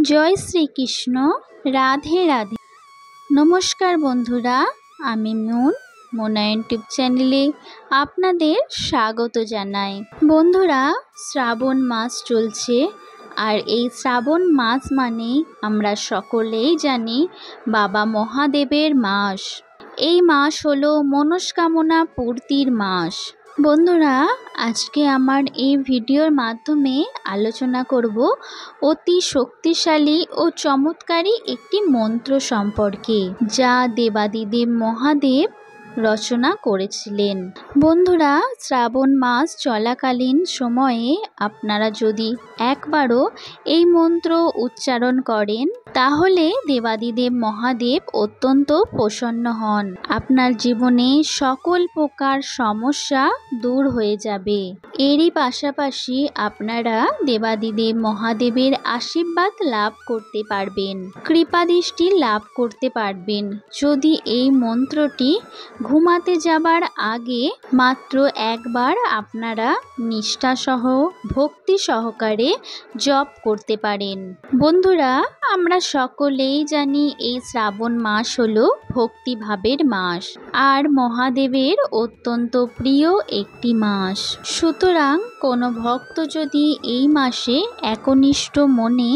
জয় শ্রীকৃষ্ণ। রাধে রাধে। নমস্কার বন্ধুরা, আমি মোনা ইউটিউব চ্যানেলে আপনাদের স্বাগত জানাই। বন্ধুরা, শ্রাবণ মাস চলছে, আর এই শ্রাবণ মাস মানে আমরা সকলেই জানি বাবা মহাদেবের মাস। এই মাস হলো মনস্কামনা পূর্তির মাস। বন্ধুরা, আজকে আমার এই ভিডিওর মাধ্যমে আলোচনা করব অতি শক্তিশালী ও চমৎকারী একটি মন্ত্র সম্পর্কে, যা দেবাদিদেব মহাদেব রচনা করেছিলেন। বন্ধুরা, শ্রাবণ মাস চলাকালীন সময়ে আপনারা যদি একবারও এই মন্ত্র উচ্চারণ করেন, তাহলে দেবাদিদেব মহাদেব অত্যন্ত প্রসন্ন হন। আপনার জীবনে সকল প্রকার সমস্যা দূর হয়ে যাবে। এরই পাশাপাশি আপনারা দেবাদিদেব মহাদেবের আশীর্বাদ লাভ করতে পারবেন, কৃপাদৃষ্টি লাভ করতে পারবেন, যদি এই মন্ত্রটি ঘুমাতে যাবার আগে মাত্র একবার আপনারা নিষ্ঠাসহ ভক্তি সহকারে জপ করতে পারেন। বন্ধুরা, আমরা সকলেই জানি এই শ্রাবণ মাস হলো ভক্তিভাবের মাস আর মহাদেবের অত্যন্ত প্রিয় একটি মাস। সুতরাং কোনো ভক্ত যদি এই মাসে একনিষ্ঠ মনে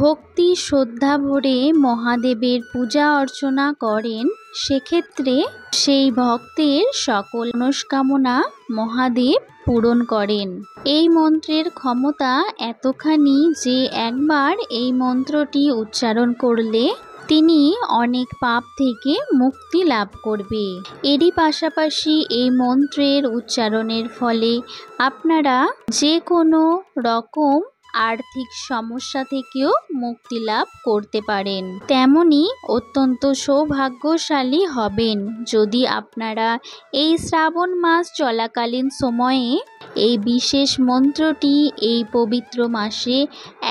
ভক্তি শ্রদ্ধা ভরে মহাদেবের পূজা অর্চনা করেন, সেক্ষেত্রে সেই ভক্তের সকল মনস্কামনা মহাদেব পূরণ করেন। এই মন্ত্রের ক্ষমতা এতখানি যে একবার এই মন্ত্রটি উচ্চারণ করলে তিনি অনেক পাপ থেকে মুক্তি লাভ করবে। এরই পাশাপাশি এই মন্ত্রের উচ্চারণের ফলে আপনারা যে কোনো রকম আর্থিক সমস্যা থেকেও মুক্তি লাভ করতে পারেন। তেমনি অত্যন্ত সৌভাগ্যশালী হবেন যদি আপনারা এই শ্রাবণ মাস চলাকালীন সময়ে এই বিশেষ মন্ত্রটি এই পবিত্র মাসে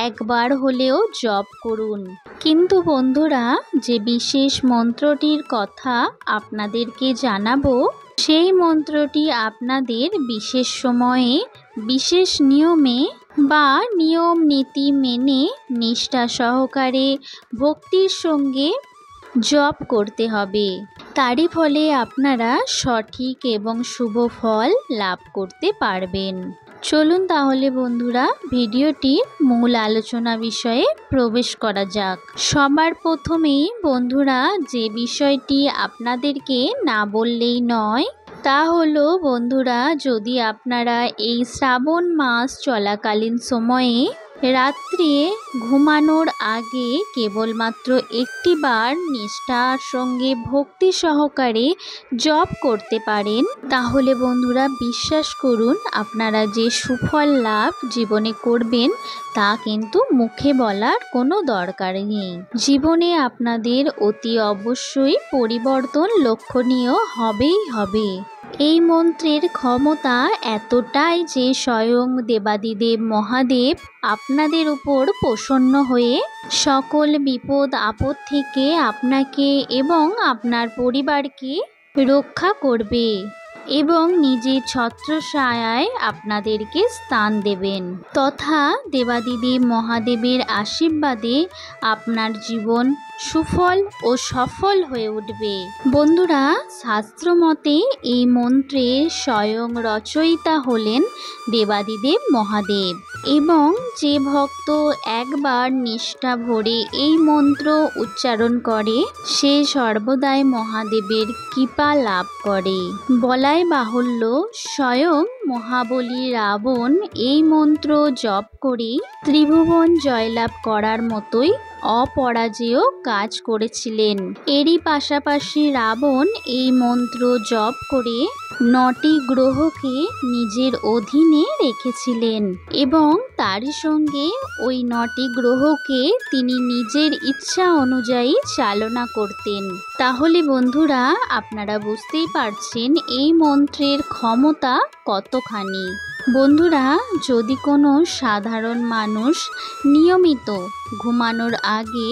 একবার হলেও জপ করুন। কিন্তু বন্ধুরা, যে বিশেষ মন্ত্রটির কথা আপনাদেরকে জানাবো, সেই মন্ত্রটি আপনাদের বিশেষ সময়ে বিশেষ নিয়মে বা নিয়ম নীতি মেনে নিষ্ঠা সহকারে ভক্তির সঙ্গে জপ করতে হবে। তারই ফলে আপনারা সঠিক এবং শুভ ফল লাভ করতে পারবেন। চলুন তাহলে বন্ধুরা, ভিডিওটির মূল আলোচনা বিষয়ে প্রবেশ করা যাক। সবার প্রথমেই বন্ধুরা, যে বিষয়টি আপনাদেরকে না বললেই নয়, তা হলো বন্ধুরা, যদি আপনারা এই শ্রাবণ মাস চলাকালীন সময়ে রাত্রে ঘুমানোর আগে কেবলমাত্র একটিবার নিষ্ঠার সঙ্গে ভক্তি সহকারে জপ করতে পারেন, তাহলে বন্ধুরা বিশ্বাস করুন, আপনারা যে সুফল লাভ জীবনে করবেন তা কিন্তু মুখে বলার কোনো দরকার নেই। জীবনে আপনাদের অতি অবশ্যই পরিবর্তন লক্ষণীয় হবেই হবে। এই মন্ত্রের ক্ষমতা এতটাই যে স্বয়ং দেবাদিদেব মহাদেব আপনাদের উপর প্রসন্ন হয়ে সকল বিপদ আপদ থেকে আপনাকে এবং আপনার পরিবারকে রক্ষা করবে এবং নিজের ছত্রছায়ায় আপনাদেরকে স্থান দেবেন, তথা দেবাদিদেব মহাদেবের আশীর্বাদে আপনার জীবন সুফল ও সফল হয়ে উঠবে। বন্ধুরা, শাস্ত্রমতে এই মন্ত্রের স্বয়ং রচয়িতা হলেন দেবাদিদেব মহাদেব, এবং যে ভক্ত একবার নিষ্ঠা ভরে এই মন্ত্র উচ্চারণ করে সে সর্বদাই মহাদেবের কৃপা লাভ করে। বলাই বাহুল্য, স্বয়ং মহাবলী রাবণ এই মন্ত্র জপ করে ত্রিভুবন জয়লাভ করার মতোই অপরাজেয় কাজ করেছিলেন। এরই পাশাপাশি রাবণ এই মন্ত্র জপ করে 9টি গ্রহকে নিজের অধীনে রেখেছিলেন এবং তার সঙ্গে ওই 9টি গ্রহকে তিনি নিজের ইচ্ছা অনুযায়ী চালনা করতেন। তাহলে বন্ধুরা, আপনারা বুঝতেই পারছেন এই মন্ত্রের ক্ষমতা কতখানি। বন্ধুরা, যদি কোনো সাধারণ মানুষ নিয়মিত ঘুমানোর আগে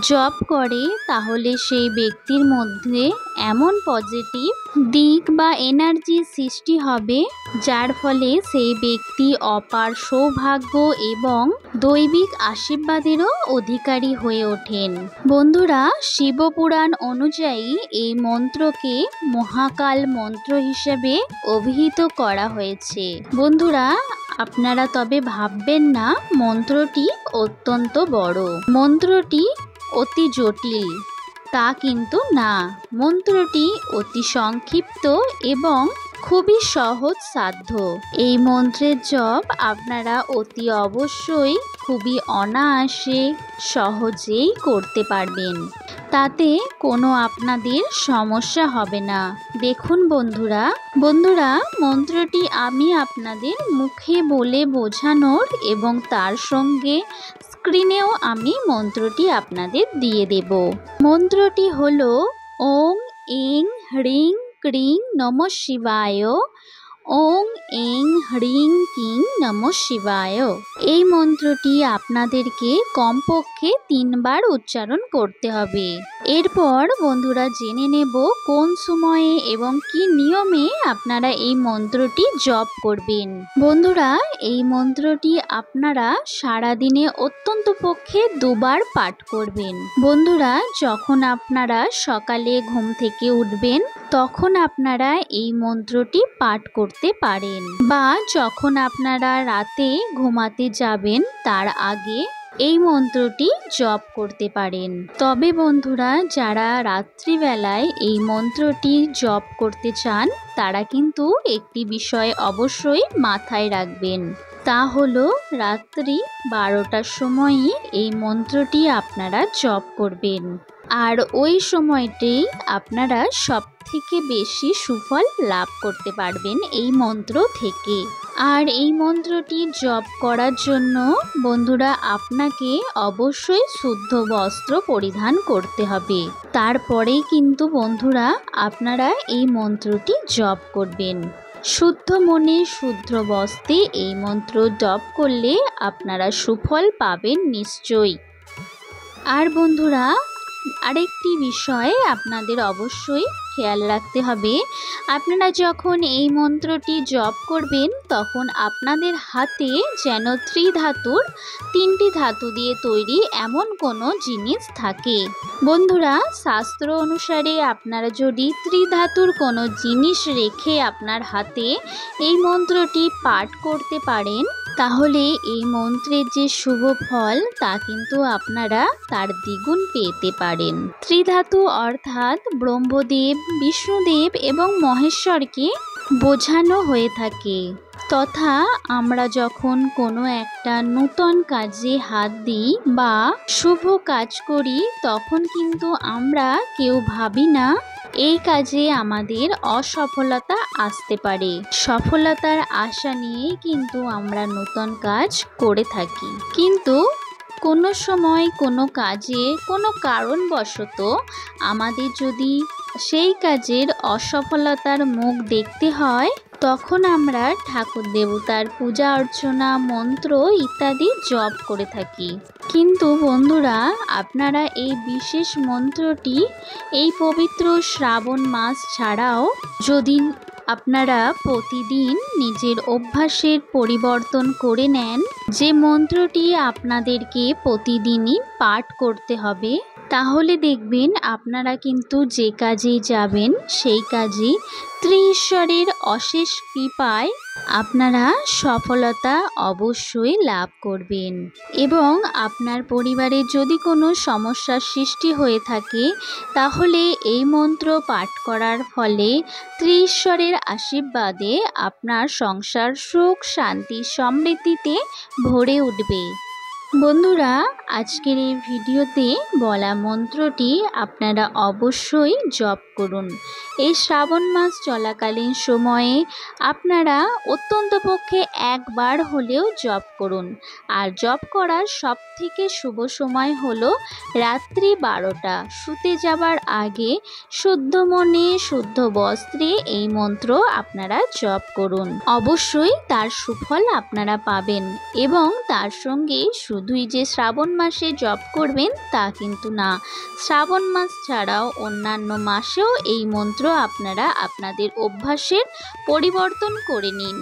জপ করে তাহলে সেই ব্যক্তির মধ্যে এমন পজিটিভ দিক বা এনার্জি সৃষ্টি হবে যার ফলে সেই ব্যক্তি অপার সৌভাগ্য এবং দৈবিক আশীর্বাদেরও অধিকারী হয়ে ওঠেন। বন্ধুরা, শিবপুরাণ অনুযায়ী এই মন্ত্রকে মহাকাল মন্ত্র হিসেবে অভিহিত করা হয়েছে। বন্ধুরা, আপনারা তবে ভাববেন না মন্ত্রটি অত্যন্ত বড়, মন্ত্রটি অতি জটিল, তা কিন্তু না। মন্ত্রটি অতি সংক্ষিপ্ত এবং খুবই সহজ সাধ্য। এই মন্ত্রের জপ আপনারা অতি অবশ্যই খুবই অনায়াসে সহজেই করতে পারবেন, তাতে কোনো আপনাদের সমস্যা হবে না। দেখুন বন্ধুরা, মন্ত্রটি আমি আপনাদের মুখে বলে বোঝানোর এবং তার সঙ্গে স্ক্রিনেও আমি মন্ত্রটি আপনাদের দিয়ে দেব। মন্ত্রটি হলো ওং ইং হ্রিং ক্রিং নমঃ শিবায়, ওং ইং হ্রিং কিং নমঃ শিবায়। এই মন্ত্রটি আপনাদেরকে কমপক্ষে 3 বার উচ্চারণ করতে হবে। এরপর বন্ধুরা জেনে নেব কোন সময়ে এবং কি নিয়মে আপনারা এই মন্ত্রটি জপ করবেন। বন্ধুরা, এই মন্ত্রটি আপনারা সারাদিনে অত্যন্ত পক্ষে 2 বার পাঠ করবেন। বন্ধুরা, যখন আপনারা সকালে ঘুম থেকে উঠবেন তখন আপনারা এই মন্ত্রটি পাঠ করতে পারেন, বা যখন আপনারা রাতে ঘুমাতে যাবেন তার আগে এই মন্ত্রটি জপ করতে পারেন। তবে বন্ধুরা, যারা রাত্রিবেলায় এই মন্ত্রটি জপ করতে চান তারা কিন্তু একটি বিষয় অবশ্যই মাথায় রাখবেন, তা হলো রাত্রি 12টার সময়ই এই মন্ত্রটি আপনারা জপ করবেন। আর ওই সময়তেই আপনারা সবথেকে বেশি সুফল লাভ করতে পারবেন এই মন্ত্র থেকে। আর এই মন্ত্রটি জপ করার জন্য বন্ধুরা আপনাকে অবশ্যই শুদ্ধ বস্ত্র পরিধান করতে হবে। তারপরেই কিন্তু বন্ধুরা আপনারা এই মন্ত্রটি জপ করবেন। শুদ্ধ মনে শুদ্ধ বস্ত্রে এই মন্ত্র জপ করলে আপনারা সুফল পাবেন নিশ্চয়ই। আর বন্ধুরা, আরেকটি বিষয় আপনাদের অবশ্যই খেয়াল রাখতে হবে, আপনারা যখন এই মন্ত্রটি জপ করবেন তখন আপনাদের হাতে যেন ত্রিধাতুর 3টি ধাতু দিয়ে তৈরি এমন কোনো জিনিস থাকে। বন্ধুরা, শাস্ত্র অনুসারে আপনারা যদি ত্রিধাতুর কোনো জিনিস রেখে আপনার হাতে এই মন্ত্রটি পাঠ করতে পারেন তাহলে এই মন্ত্রের যে শুভ ফল তা কিন্তু আপনারা তার দ্বিগুণ পেতে পারেন। ত্রিধাতু অর্থাৎ ব্রহ্মদেব, বিষ্ণুদেব এবং মহেশ্বরকে বোঝানো হয়ে থাকে। তথা আমরা যখন কোনো একটা নূতন কাজে হাত দিই বা শুভ কাজ করি তখন কিন্তু আমরা কেউ ভাবি না এই কাজে আমাদের অসফলতা আসতে পারে। সফলতার আশা নিয়েই কিন্তু আমরা নূতন কাজ করে থাকি, কিন্তু কোনো সময় কোনো কাজে কোনো কারণবশত আমাদের যদি সেই কাজের অসফলতার মুখ দেখতে হয় তখন আমরা ঠাকুর দেবতার পূজা অর্চনা মন্ত্র ইত্যাদি জপ করে থাকি। কিন্তু বন্ধুরা, আপনারা এই বিশেষ মন্ত্রটি এই পবিত্র শ্রাবণ মাস ছাড়াও যদি আপনারা প্রতিদিন নিজের অভ্যাসের পরিবর্তন করে নেন, যে মন্ত্রটি আপনাদেরকে প্রতিদিনই পাঠ করতে হবে, তাহলে দেখবেন আপনারা কিন্তু যে কাজেই যাবেন সেই কাজে ত্রিঈশ্বরের অশেষ কৃপায় আপনারা সফলতা অবশ্যই লাভ করবেন। এবং আপনার পরিবারে যদি কোনো সমস্যার সৃষ্টি হয়ে থাকে তাহলে এই মন্ত্র পাঠ করার ফলে ত্রিঈশ্বরের আশীর্বাদে আপনার সংসার সুখ শান্তি সমৃদ্ধিতে ভরে উঠবে। বন্ধুরা, আজকের এই ভিডিওতে বলা মন্ত্রটি আপনারা অবশ্যই জপ করুন এই শ্রাবণ মাস চলাকালীন সময়ে আপনারা অত্যন্তপক্ষে একবার হলেও জপ করুন। আর জপ করার সবথেকে শুভ সময় হলো রাত্রি 12টা। শুতে যাবার আগে শুদ্ধ মনে শুদ্ধ বস্ত্রে এই মন্ত্র আপনারা জপ করুন। অবশ্যই তার সুফল আপনারা পাবেন। এবং তার সঙ্গে শুধুই যে শ্রাবণ মাসে জপ করবেন তা কিন্তু না, শ্রাবণ মাস ছাড়াও অন্যান্য মাসেও এই মন্ত্র আপনারা আপনাদের অভ্যাসের পরিবর্তন করে নিন।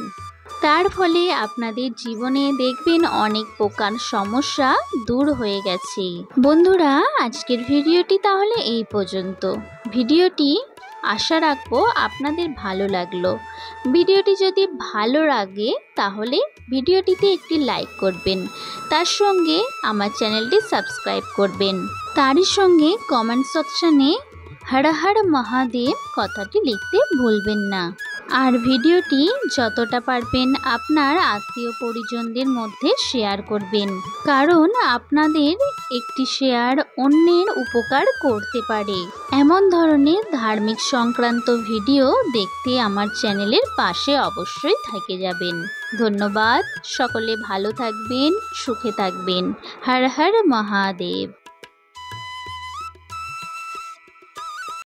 তার ফলে আপনাদের জীবনে দেখবেন অনেক প্রকার সমস্যা দূর হয়ে গেছে। বন্ধুরা, আজকের ভিডিওটি তাহলে এই পর্যন্ত। ভিডিওটি আশা রাখবো আপনাদের ভালো লাগলো। ভিডিওটি যদি ভালো লাগে তাহলে ভিডিওটিতে একটি লাইক করবেন, তার সঙ্গে আমার চ্যানেলটি সাবস্ক্রাইব করবেন। তারই সঙ্গে কমেন্ট সেকশনে হর হর মহাদেব কথাটি লিখতে ভুলবেন না। আর ভিডিওটি যতটা পারবেন আপনার আত্মীয় পরিজনদের মধ্যে শেয়ার করবেন, কারণ আপনাদের একটি শেয়ার অন্যের উপকার করতে পারে। এমন ধরনের ধার্মিক সংক্রান্ত ভিডিও দেখতে আমার চ্যানেলের পাশে অবশ্যই থেকে যাবেন। ধন্যবাদ। সকলে ভালো থাকবেন, সুখে থাকবেন। হর হর মহাদেব।